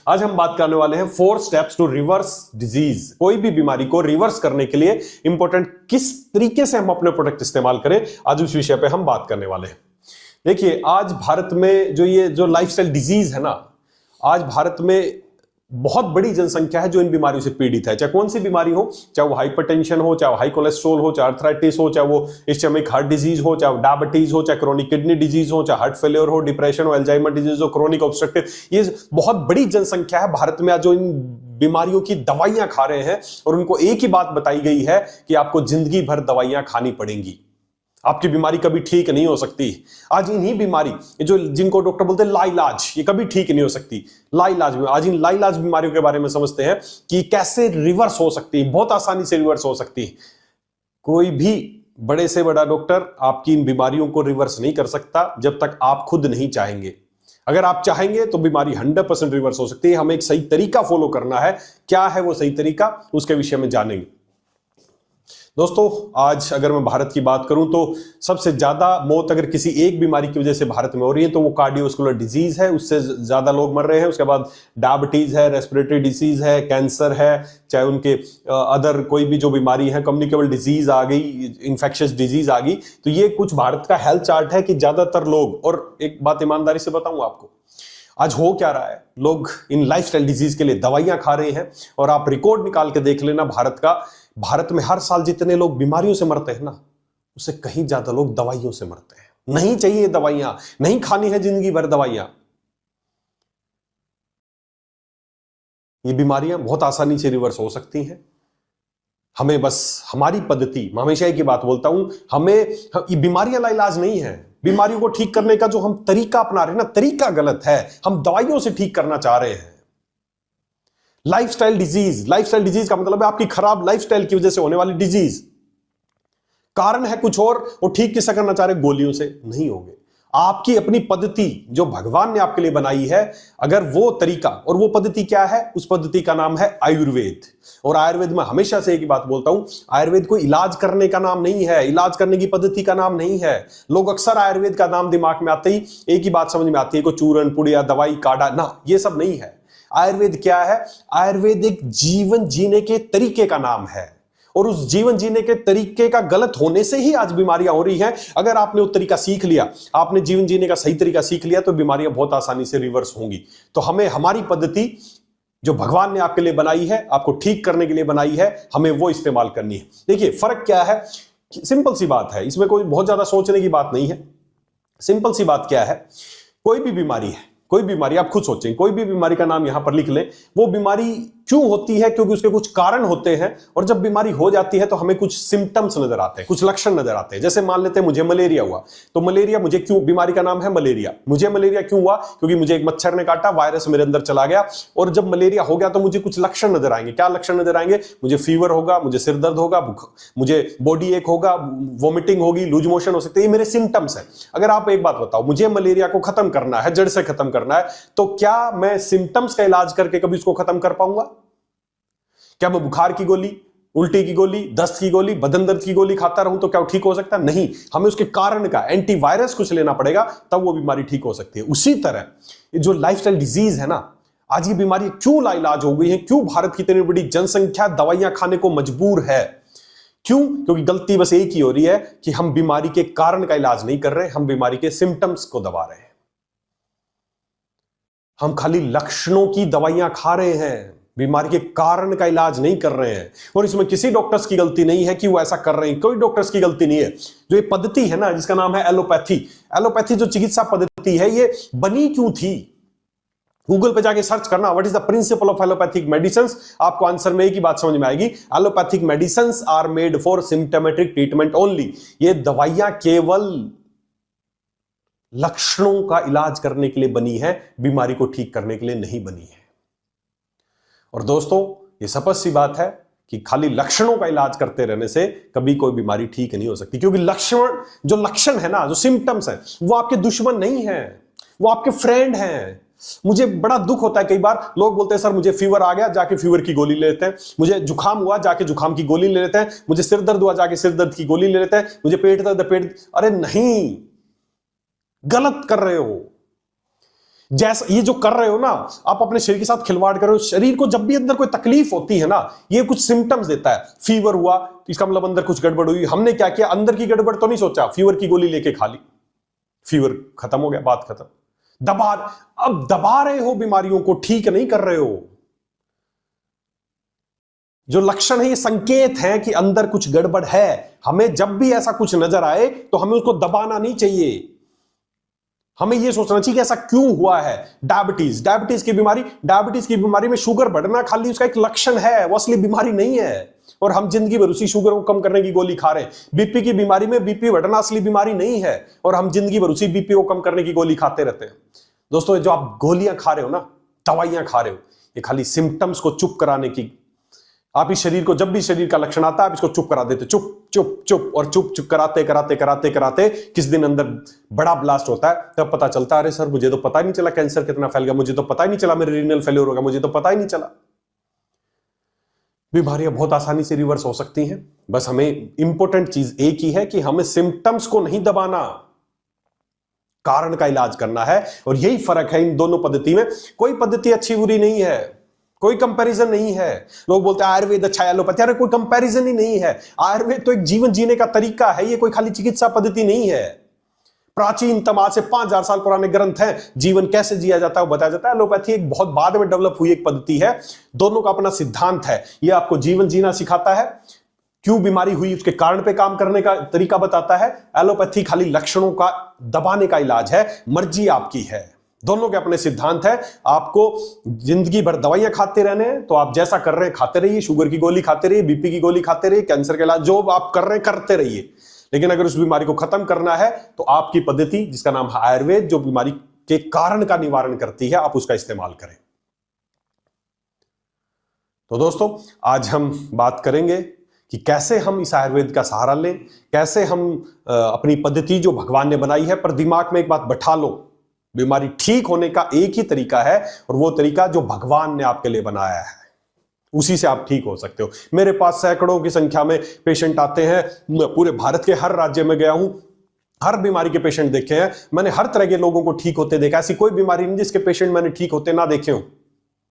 आज हम बात करने वाले हैं 4 स्टेप्स टू रिवर्स डिजीज। कोई भी बीमारी को रिवर्स करने के लिए इंपॉर्टेंट किस तरीके से हम अपने प्रोडक्ट इस्तेमाल करें, आज उस विषय पे हम बात करने वाले हैं। देखिए, आज भारत में जो लाइफस्टाइल डिजीज है ना, आज भारत में बहुत बड़ी जनसंख्या है जो इन बीमारियों से पीड़ित है। चाहे कौन सी बीमारी हो, चाहे वो हाइपरटेंशन हो, चाहे वो हाई कोलेस्ट्रॉल हो, चाहे अर्थराइटिस हो, चाहे वो स्टमक हार्ट डिजीज हो, चाहे वो डायबिटीज हो, चाहे क्रोनिक किडनी डिजीज हो, चाहे हार्ट फेलियर हो, डिप्रेशन हो, अल्जाइमर डिजीज हो, क्रोनिक ऑब्स्ट्रक्टिव, ये बहुत बड़ी जनसंख्या है भारत में जो इन बीमारियों की दवाइयां खा रहे हैं। और उनको एक ही बात बताई गई है कि आपको जिंदगी भर दवाइयां खानी पड़ेंगी, आपकी बीमारी कभी ठीक नहीं हो सकती। आज इन्हीं बीमारी जो जिनको डॉक्टर बोलते हैं लाइलाज, ये कभी ठीक नहीं हो सकती। लाइलाज में आज इन लाइलाज बीमारियों के बारे में समझते हैं कि कैसे रिवर्स हो सकती है, बहुत आसानी से रिवर्स हो सकती है। कोई भी बड़े से बड़ा डॉक्टर आपकी इन बीमारियों को रिवर्स नहीं कर सकता जब तक आप खुद नहीं चाहेंगे। अगर आप चाहेंगे तो बीमारी 100% रिवर्स हो सकती है। हमें एक सही तरीका फॉलो करना है। क्या है वो सही तरीका, उसके विषय में जानेंगे। दोस्तों, आज अगर मैं भारत की बात करूं तो सबसे ज्यादा मौत अगर किसी एक बीमारी की वजह से भारत में हो रही है तो वो कार्डियोवास्कुलर डिजीज है, उससे ज्यादा लोग मर रहे हैं। उसके बाद डायबिटीज है, रेस्पिरेटरी डिजीज है, कैंसर है, चाहे उनके अदर कोई भी जो बीमारी है, कम्युनिकेबल डिजीज आ गई, इन्फेक्शियस डिजीज आ गई। तो ये कुछ भारत का हेल्थ चार्ट है कि ज्यादातर लोग, और एक बात ईमानदारी से बताऊं आपको, आज हो क्या रहा है, लोग इन लाइफस्टाइल डिजीज के लिए दवाइयां खा रहे हैं। और आप रिकॉर्ड निकाल के देख लेना भारत का, भारत में हर साल जितने लोग बीमारियों से मरते हैं ना, उससे कहीं ज्यादा लोग दवाइयों से मरते हैं। नहीं चाहिए दवाइयां, नहीं खानी है जिंदगी भर दवाइयां। ये बीमारियां बहुत आसानी से रिवर्स हो सकती हैं। हमें बस हमारी पद्धति, मैं हमेशा एक ही बात बोलता हूं, ये बीमारियां लाइलाज नहीं है। बीमारियों को ठीक करने का जो हम तरीका अपना रहे हैं ना, तरीका गलत है। हम दवाइयों से ठीक करना चाह रहे हैं। लाइफस्टाइल डिजीज का मतलब है आपकी खराब लाइफस्टाइल की वजह से होने वाली डिजीज। कारण है कुछ और ठीक किससे करना चाह रहे, गोलियों से नहीं होंगे। आपकी अपनी पद्धति जो भगवान ने आपके लिए बनाई है, अगर वो तरीका, और वो पद्धति क्या है, उस पद्धति का नाम है आयुर्वेद। और आयुर्वेद में हमेशा से एक ही बात बोलता हूं, आयुर्वेद को इलाज करने का नाम नहीं है, इलाज करने की पद्धति का नाम नहीं है। लोग अक्सर आयुर्वेद का नाम दिमाग में आते ही एक ही बात समझ में आती है, कोई चूरन पुड़िया दवाई काढ़ा ना, ये सब नहीं है। आयुर्वेद क्या है? आयुर्वेद एक जीवन जीने के तरीके का नाम है। और उस जीवन जीने के तरीके का गलत होने से ही आज बीमारियां हो रही हैं। अगर आपने वो तरीका सीख लिया, आपने जीवन जीने का सही तरीका सीख लिया, तो बीमारियां बहुत आसानी से रिवर्स होंगी। तो हमें हमारी पद्धति जो भगवान ने आपके लिए बनाई है, आपको ठीक करने के लिए बनाई है, हमें वो इस्तेमाल करनी है। देखिए फर्क क्या है, सिंपल सी बात है, इसमें कोई बहुत ज्यादा सोचने की बात नहीं है। सिंपल सी बात क्या है, कोई भी बीमारी है, कोई बीमारी आप खुद सोचें, कोई भी बीमारी का नाम यहां पर लिख लें। वो बीमारी क्यों होती है? क्योंकि उसके कुछ कारण होते हैं। और जब बीमारी हो जाती है तो हमें कुछ सिम्टम्स नजर आते हैं, कुछ लक्षण नजर आते हैं। जैसे मान लेते हैं मुझे मलेरिया हुआ, तो मलेरिया मुझे क्यों, बीमारी का नाम है मलेरिया। मुझे मलेरिया क्यों हुआ? क्योंकि मुझे एक मच्छर ने काटा, वायरस मेरे अंदर चला गया। और जब मलेरिया हो गया तो मुझे कुछ लक्षण नजर आएंगे। क्या लक्षण नजर आएंगे? मुझे फीवर होगा, मुझे सिर दर्द होगा, मुझे बॉडी एक होगा, वॉमिटिंग होगी, लूज मोशन हो सकते हैं। ये मेरे सिम्टम्स हैं। अगर आप एक बात बताओ, मुझे मलेरिया को खत्म करना है, जड़ से खत्म करना है, तो क्या मैं सिम्टम्स का इलाज करके कभी उसको खत्म कर पाऊंगा? क्या मैं बुखार की गोली, उल्टी की गोली, दस्त की गोली, बदन दर्द की गोली खाता रहूं तो क्या वो ठीक हो सकता है? नहीं। हमें उसके कारण का एंटीवायरस कुछ लेना पड़ेगा, तब वो बीमारी ठीक हो सकती है। उसी तरह जो लाइफस्टाइल डिजीज है ना, आज ये बीमारी क्यों लाइलाज हो गई है, क्यों भारत की इतनी बड़ी जनसंख्या दवाइयां खाने को मजबूर है? क्यों? क्योंकि गलती बस एक ही हो रही है कि हम बीमारी के कारण का इलाज नहीं कर रहे, हम बीमारी के सिम्टम्स को दबा रहे हैं। हम खाली लक्षणों की दवाइयां खा रहे हैं, बीमारी के कारण का इलाज नहीं कर रहे हैं। और इसमें किसी डॉक्टर्स की गलती नहीं है कि वो ऐसा कर रहे हैं, कोई डॉक्टर्स की गलती नहीं है। जो ये पद्धति है ना, जिसका नाम है एलोपैथी, एलोपैथी जो चिकित्सा पद्धति है, ये बनी क्यों थी? गूगल पे जाके सर्च करना, what is the principle of allopathic medicines, आपको आंसर में एक ही बात समझ में आएगी, allopathic medicines are made for symptomatic treatment only. ये दवाइयां केवल लक्षणों का इलाज करने के लिए बनी है, बीमारी को ठीक करने के लिए नहीं बनी है। और दोस्तों, ये स्पष्ट सी बात है कि खाली लक्षणों का इलाज करते रहने से कभी कोई बीमारी ठीक नहीं हो सकती। क्योंकि लक्षण है ना, जो सिम्टम्स है, वो आपके दुश्मन नहीं है, वो आपके फ्रेंड हैं। मुझे बड़ा दुख होता है, कई बार लोग बोलते हैं सर मुझे फीवर आ गया, जाके फीवर की गोली ले लेते हैं। मुझे जुकाम हुआ, जाके जुकाम की गोली ले लेते हैं। मुझे सिर दर्द हुआ, जाके सिर दर्द की गोली ले लेते हैं। मुझे पेट दर्द, अरे नहीं, गलत कर रहे हो। जैसा ये जो कर रहे हो ना, आप अपने शरीर के साथ खिलवाड़ कर रहे हो। शरीर को जब भी अंदर कोई तकलीफ होती है ना, ये कुछ सिम्टम्स देता है। फीवर हुआ तो इसका मतलब अंदर कुछ गड़बड़ हुई। हमने क्या किया, अंदर की गड़बड़ तो नहीं सोचा, फीवर की गोली लेके खा ली, फीवर खत्म हो गया, बात खत्म। अब दबा रहे हो बीमारियों को, ठीक नहीं कर रहे हो। जो लक्षण है ये संकेत है कि अंदर कुछ गड़बड़ है। हमें जब भी ऐसा कुछ नजर आए तो हमें उसको दबाना नहीं चाहिए, हमें यह सोचना चाहिए कि ऐसा क्यों हुआ है। डायबिटीज की बीमारी में शुगर बढ़ना खाली उसका एक लक्षण है, वो असली बीमारी नहीं है। और हम जिंदगी भर उसी शुगर को कम करने की गोली खा रहे हैं। बीपी की बीमारी में बीपी बढ़ना असली बीमारी नहीं है, और हम जिंदगी भर उसी बीपी को कम करने की गोली खाते रहते हैं। दोस्तों, जो आप गोलियां खा रहे हो ना, दवाइयां खा रहे हो, ये खाली सिम्टम्स को चुप कराने की। आप इस शरीर को, जब भी शरीर का लक्षण आता है, आप इसको चुप करा देते, चुप चुप चुप, और चुप चुप कराते कराते कराते कराते किस दिन अंदर बड़ा ब्लास्ट होता है, तब पता चलता है अरे सर, मुझे तो पता ही नहीं चला कैंसर कितना फैल गया, मुझे तो पता ही नहीं चला मेरे रीनल फेल्योर हो गया, मुझे तो पता ही नहीं चला। बीमारियां बहुत आसानी से रिवर्स हो सकती हैं। बस हमें इंपॉर्टेंट चीज एक ही है कि हमें सिम्टम्स को नहीं दबाना, कारण का इलाज करना है। और यही फर्क है इन दोनों पद्धति में। कोई पद्धति अच्छी बुरी नहीं है, कोई कंपैरिजन नहीं है। लोग बोलते हैं आयुर्वेद अच्छा है, एलोपैथी, अरे कोई कंपैरिजन ही नहीं है। आयुर्वेद तो एक जीवन जीने का तरीका है, ये कोई खाली चिकित्सा पद्धति नहीं है। प्राचीनतम, आज से 5000 साल पुराने ग्रंथ हैं, जीवन कैसे जिया जाता है वो बताया जाता है। एलोपैथी एक बहुत बाद में डेवलप हुई एक पद्धति है, दोनों का अपना सिद्धांत है। ये आपको जीवन जीना सिखाता है, क्यों बीमारी हुई उसके कारण पे काम करने का तरीका बताता है। एलोपैथी खाली लक्षणों का दबाने का इलाज है, मर्जी आपकी है। दोनों के अपने सिद्धांत है। आपको जिंदगी भर दवाइयां खाते रहने हैं तो आप जैसा कर रहे हैं खाते रहिए, शुगर की गोली खाते रहिए, बीपी की गोली खाते रहिए, कैंसर के इलाज जो आप कर रहे हैं करते रहिए। लेकिन अगर उस बीमारी को खत्म करना है तो आपकी पद्धति, जिसका नाम है आयुर्वेद, जो बीमारी के कारण का निवारण करती है, आप उसका इस्तेमाल करें। तो दोस्तों, आज हम बात करेंगे कि कैसे हम इस आयुर्वेद का सहारा लें, कैसे हम अपनी पद्धति जो भगवान ने बनाई है। पर दिमाग में एक बात बैठा लो, बीमारी ठीक होने का एक ही तरीका है, और वो तरीका जो भगवान ने आपके लिए बनाया है, उसी से आप ठीक हो सकते हो। मेरे पास सैकड़ों की संख्या में पेशेंट आते हैं, मैं पूरे भारत के हर राज्य में गया हूं, हर बीमारी के पेशेंट देखे हैं मैंने, हर तरह के लोगों को ठीक होते देखा। ऐसी कोई बीमारी नहीं जिसके पेशेंट मैंने ठीक होते ना देखे हो।